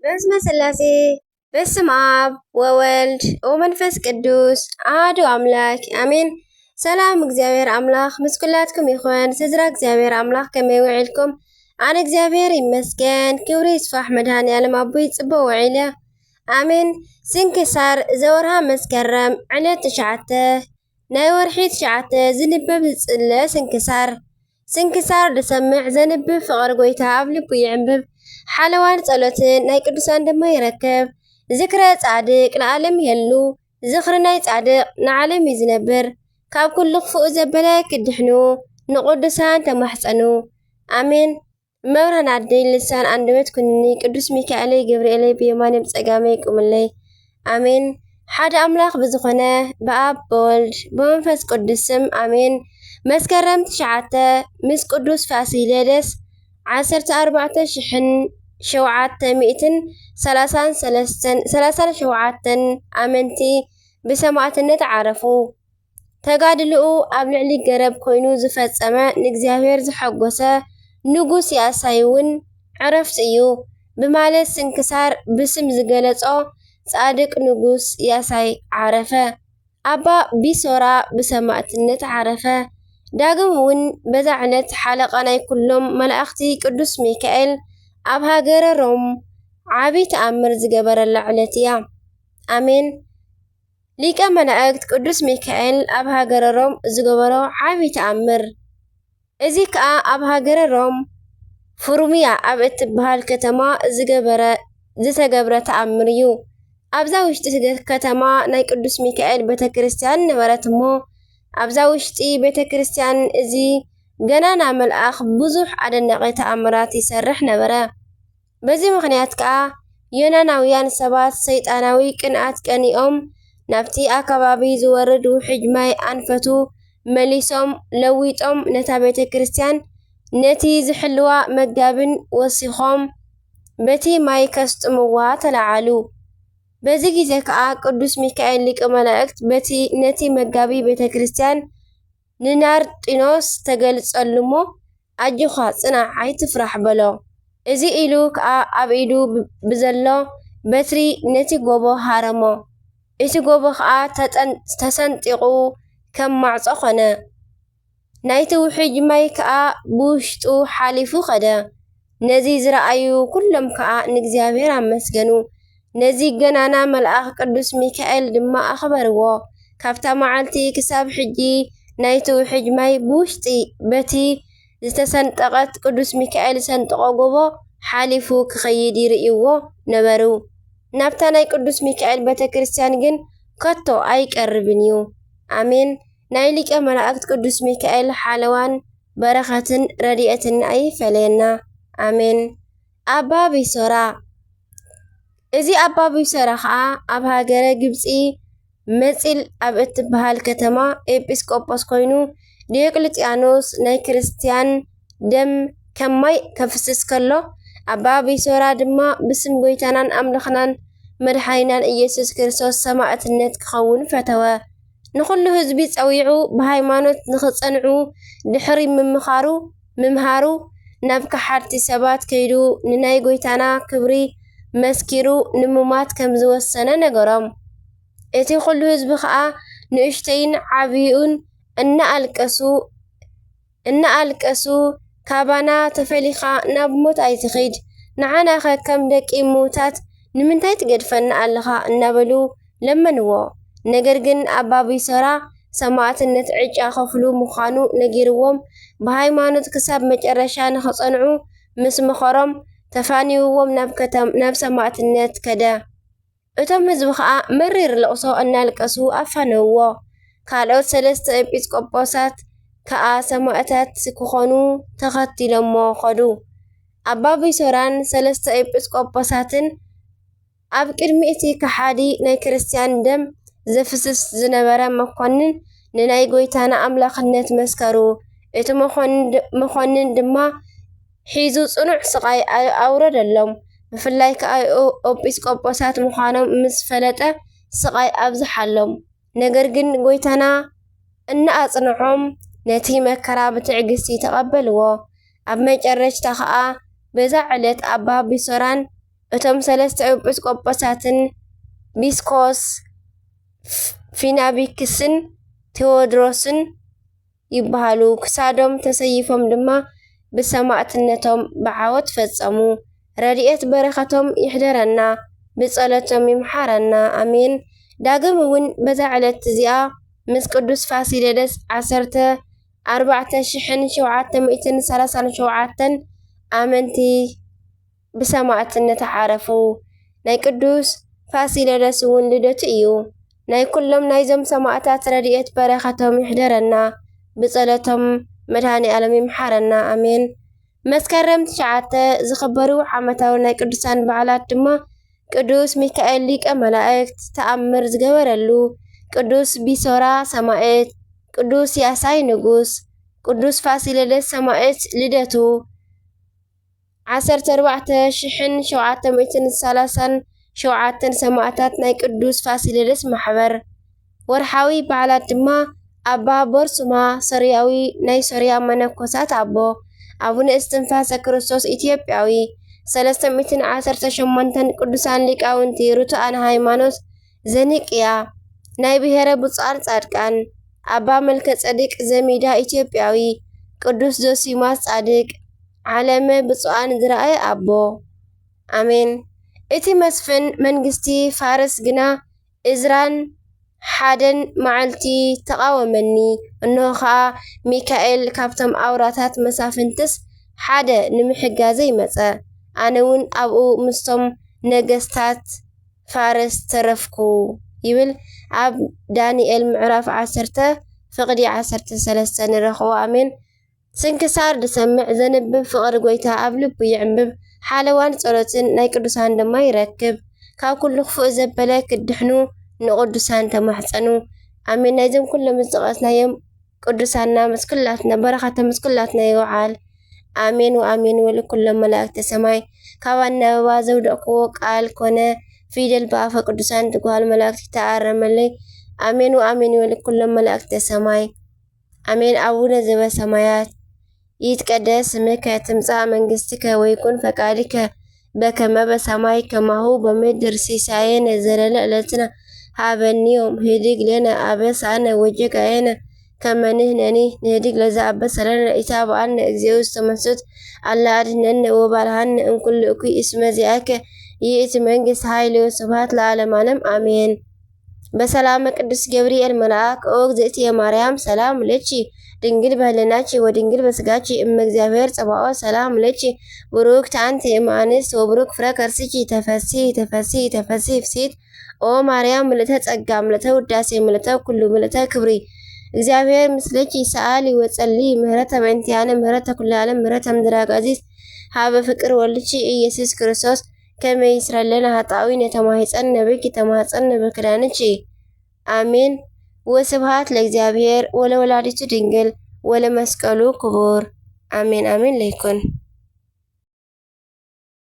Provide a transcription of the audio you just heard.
በስመ ስላሴ በስመ አብ ወወልድ ወመንፈስ ቅዱስ አሐዱ አምላክ አሜን። ሰላም እግዚአብሔር አምላክ ምስ ኩላትኩም ይኹን። ስድራ እግዚአብሔር አምላክ ከመይ ውዒልኩም? ኣነ እግዚአብሔር ይመስገን። ክብሪ ይስፋሕ መድኃኔዓለም ኣቦይ ጽቡቕ ውዒለ አሜን። ስንክሳር ዘወርሃ መስከረም ዕለት 9 ናይ ወርሒ 9 ዝንበብ ዝጽለ ስንክሳር ዝሰምዕ ዘንብብ ፍቕሪ ጎይታ ኣብ ልቡ ይዕንብብ ሓለዋን ጸሎትን ናይ ቅዱሳን ድማ ይረክብ። ዝክረ ጻድቅ ንዓለም ይህሉ ዝኽሪ ናይ ጻድቅ ንዓለም ይዝነብር። ካብ ኩሉ ክፉእ ዘበለ ክድሕኑ ንቅዱሳን ተማሕፀኑ አሜን። መብርሃን አደይ ልሳን አንደበት ኩንኒ ቅዱስ ሚካኤለይ ገብርኤለይ ብየማንም ጸጋመይ ቁምለይ አሜን። ሓደ አምላክ ብዝኾነ በአብ በወልድ በመንፈስ ቅዱስ ስም አሜን። መስከረም 9 ምስ ቅዱስ ፋሲለደስ 14,737 አመንቲ ብሰማዕትነት ዓረፉ። ተጋድልኡ ኣብ ልዕሊ ገረብ ኮይኑ ዝፈጸመ ንእግዚአብሔር ዝሐጎሰ ንጉስ ያሳይ እውን ዕረፍቲ እዩ ብማለት ስንክሳር ብስም ዝገለጾ ጻድቅ ንጉስ ያሳይ ዓረፈ። አባ ቢሶራ ብሰማዕትነት ዓረፈ። ዳግም እውን በዛ ዕለት ሓለቃ ናይ ኩሎም መላእኽቲ ቅዱስ ሚካኤል ኣብ ሃገረ ሮም ዓብይ ተኣምር ዝገበረላ ዕለት እያ። አሜን። ሊቀ መላእክት ቅዱስ ሚካኤል ኣብ ሃገረ ሮም ዝገበሮ ዓብይ ተኣምር እዚ ከዓ ኣብ ሃገረ ሮም ፍሩምያ ኣብ እትበሃል ከተማ ዝተገብረ ተኣምር እዩ። ኣብዛ ውሽጢ ከተማ ናይ ቅዱስ ሚካኤል ቤተክርስትያን ነበረት እሞ ኣብዛ ውሽጢ ቤተክርስትያን እዚ ገናና መልአኽ ብዙሕ ኣደናቂ ተኣምራት ይሰርሕ ነበረ። በዚ ምክንያት ከዓ ዮናናውያን ሰባት ሰይጣናዊ ቅንኣት ቀኒኦም ናብቲ ኣከባቢ ዝወርድ ውሕጅ ማይ ኣንፈቱ መሊሶም ለዊጦም ነታ ቤተክርስትያን ነቲ ዝሕልዋ መጋብን ወሲኾም በቲ ማይ ከስጥምዋ ተላዓሉ። በዚ ጊዜ ከዓ ቅዱስ ሚካኤል ሊቀ መላእክት ነቲ መጋቢ ቤተክርስትያን ንናርጢኖስ ተገልጸሉሞ ኣጅኻ ጽናዕ ኣይትፍራሕ በሎ። እዚ ኢሉ ከዓ ኣብ ኢዱ ብዘሎ በትሪ ነቲ ጎቦ ሃረሞ። እቲ ጎቦ ከዓ ተሰንጢቑ ከም ማዕጾ ኾነ። ናይቲ ውሕጅ ማይ ከዓ ብውሽጡ ሓሊፉ ኸደ። ነዚ ዝረአዩ ኩሎም ከዓ ንእግዚአብሔር ኣመስገኑ። ነዚ ገናና መልአኽ ቅዱስ ሚካኤል ድማ ኣኽበርዎ። ካብታ መዓልቲ ክሳብ ሕጂ ናይቲ ውሕጅ ማይ ብውሽጢ በቲ ዝተሰንጠቐት ቅዱስ ሚካኤል ሰንጥቆ ጎቦ ሓሊፉ ክኸይድ ይርእይዎ ነበሩ። ናብታ ናይ ቅዱስ ሚካኤል ቤተክርስትያን ግን ከቶ ኣይቀርብን እዩ። አሜን። ናይ ሊቀ መላእክት ቅዱስ ሚካኤል ሓለዋን በረኸትን ረድኤትን ኣይፈለየና አሜን። አባ ቢሶራ እዚ አባ ቢሶራ ከዓ ኣብ ሃገረ ግብፂ መፂል ኣብ እትበሃል ከተማ ኤጲስቆጶስ ኮይኑ ዲዮቅልጥያኖስ ናይ ክርስቲያን ደም ከም ማይ ከፍስስ ከሎ አባ ቢሶራ ድማ ብስም ጎይታናን ኣምልኽናን መድሓኒናን ኢየሱስ ክርስቶስ ሰማዕትነት ክኸውን ፈተወ። ንኹሉ ህዝቢ ፀዊዑ ብሃይማኖት ንኽጸንዑ ድሕሪ ምምሃሩ ናብ ከሓድቲ ሰባት ከይዱ ንናይ ጎይታና ክብሪ መስኪሩ ንምማት ከም ዝወሰነ ነገሮም። እቲ ኩሉ ህዝቢ ከዓ ንእሽተይን ዓብዩን እናኣልቀሱ ካባና ተፈሊኻ ናብ ሞት ኣይትኸይድ፣ ንዓናኸ ከም ደቂ ምዉታት ንምንታይ ትገድፈና ኣለኻ እናበሉ ለመንዎ። ነገር ግን አባ ቢሶራ ሰማዕትነት ዕጫ ከፍሉ ምዃኑ ነጊርዎም ብሃይማኖት ክሳብ መጨረሻ ንኽጸንዑ ምስ መኸሮም ተፋኒውዎም ናብ ሰማዕትነት ከደ። እቶም ህዝቢ ከዓ መሪር ልቕሶ እናልቀሱ ኣፋነውዎ። ካልኦት 3 ኤጲስቆጶሳት ከዓ ሰማዕታት ክኾኑ ተኸቲሎሞ ኸዱ። አባ ቢሶራን 3 ኤጲስቆጶሳትን ኣብ ቅድሚ እቲ ከሓዲ ናይ ክርስቲያን ደም ዘፍስስ ዝነበረ መኮንን ንናይ ጎይታና ኣምላኽነት መስከሩ። እቲ መኮንን ድማ ሒዙ ጽኑዕ ስቃይ ኣውረደሎም። ብፍላይ ከዓ ኤጲስቆጶሳት ምዃኖም ምስ ፈለጠ ስቃይ ኣብዝሓሎም። ነገር ግን ጎይታና እናኣጽንዖም ነቲ መከራ ብትዕግስቲ ተቐበልዎ። ኣብ መጨረሽታ ከዓ በዛ ዕለት አባ ቢሶራን እቶም ሰለስተ ኤጲስቆጶሳትን ቢስኮስ ፊናቢክስን ቴዎድሮስን ይበሃሉ። ክሳዶም ተሰይፎም ድማ ብሰማዕትነቶም ብዓወት ፈጸሙ። ረድኤት በረኸቶም ይሕደረና፣ ብጸሎቶም ይምሓረና ኣሜን። ዳግም እውን በዛ ዕለት እዚኣ ምስ ቅዱስ ፋሲለደስ 14,737 ኣመንቲ ብሰማዕትነት ዓረፉ። ናይ ቅዱስ ፋሲለደስ እውን ልደቱ እዩ። ናይ ኩሎም ናይዞም ሰማዕታት ረድኤት በረኸቶም ይሕደረና፣ ብጸሎቶም መድኃኔ ዓለም ይምሓረና ኣሜን። መስከረም 9 ዝኽበሩ ዓመታዊ ናይ ቅዱሳን በዓላት ድማ ቅዱስ ሚካኤል ሊቀ መላእክት ተኣምር ዝገበረሉ፣ ቅዱስ ቢሶራ ሰማዕት፣ ቅዱስ ያሳይ ንጉስ፣ ቅዱስ ፋሲለደስ ሰማዕት ልደቱ 14,737 ሰማዕታት ናይ ቅዱስ ፋሲለደስ ማሕበር። ወርሓዊ በዓላት ድማ ኣባ ቦርሱማ ሶርያዊ ናይ ሶርያ መነኮሳት ኣቦ፣ ኣቡነ እስትንፋሰ ክርስቶስ ኢትዮጵያዊ፣ 318 ቅዱሳን ሊቃውንቲ ርቱዓን ሃይማኖት ዘኒቅያ ናይ ብሔረ ብፁዓን ጻድቃን፣ ኣባ መልከ ጸዲቅ ዘሚዳ ኢትዮጵያዊ፣ ቅዱስ ዞሲማስ ጻድቅ፣ ዓለመ ብፁዓን ዝረአየ ኣቦ ኣሜን። እቲ መስፍን መንግስቲ ፋርስ ግና እዝራን ሓደን መዓልቲ ተቃወመኒ። እንሆ ከዓ ሚካኤል ካብቶም ኣውራታት መሳፍንትስ ሓደ ንምሕጋዘ ይመጸ። ኣነ እውን ኣብኡ ምስቶም ነገስታት ፋርስ ተረፍኩ ይብል ኣብ ዳንኤል ምዕራፍ 10 ፍቕዲ 13 ንረኽቦ ኣሜን። ስንክሳር ድሰምዕ ዘንብብ ፍቕሪ ጎይታ ኣብ ልቡ ይዕንብብ፣ ሓለዋን ጸሎትን ናይ ቅዱሳን ድማ ይረክብ። ካብ ኩሉ ክፉእ ዘበለ ክድሕኑ ንቅዱሳን ተማሕፀኑ ኣሜን። ናይዞም ኩሎም ዝጠቐስናዮም ቅዱሳንና መስኩላትና በረኻተ መስኩላትና ይወዓል ኣሜን ወኣሜን ወሉ ኩሎም መላእክተ ሰማይ ካብ ኣነበባ ዘውደቕክዎ ቃል ኮነ ፊደል በኣፈ ቅዱሳን ትጓል መላእክቲ ተኣረመለይ ኣሜን ወኣሜን ወሉ ኩሎም መላእክተ ሰማይ ኣሜን። አቡነ ዘበሰማያት ይትቀደስ ስምከ ትምጻእ መንግስትከ ወይኩን ፈቃድከ በከመ በሰማይ ከማሁ በምድር ሲሳየነ ዘለለ ዕለትነ ሀበኒ ዮም ህድግ ለነ አበሳነ ወጌጋየነ ከመ ንሕነኒ ንህድግ ለዘአበሰ ለነ ኢታብአነ እግዚኦ ዝተመስጥ አላ አድኅነነ ወባልሐነ እምኩሉ እኩይ እስመ ዚአከ ይእቲ መንግስት ኃይል ወስብሐት ለዓለመ ዓለም አሜን። በሰላመ ቅዱስ ገብርኤል መልአክ ኦ እግዝእትየ ማርያም ሰላም ለኪ ድንግል በህሊናኪ ወድንግል በስጋኪ እመ እግዚአብሔር ጸባኦት ሰላም ለኪ ቡሩክት አንቲ እም አንስት ወቡሩክ ፍሬ ከርሥኪ ተፈሥሒ ተፈሥሒ ተፈሥሒ ፍሥሕት ኦ ማርያም ምልዕተ ጸጋ ምልዕተ ውዳሴ ምልዕተ ኩሉ ምልዕተ ክብሪ እግዚአብሔር ምስለኪ ሰአሊ ወጸሊ ምህረተ በእንቲአነ ምህረተ ኩሉ ዓለም ምህረተ ምድረ ጋዚት ሀበ ፍቅር ወልድኪ ኢየሱስ ክርስቶስ ከመ ይስረለነ ኃጣውኢነ ተማሂፀነ ብኪ ተማኅፀነ በክዳንኪ አሜን። ወስብሐት ለእግዚአብሔር ወለወላዲቱ ድንግል ወለመስቀሉ ክቡር አሜን አሜን ለይኩን።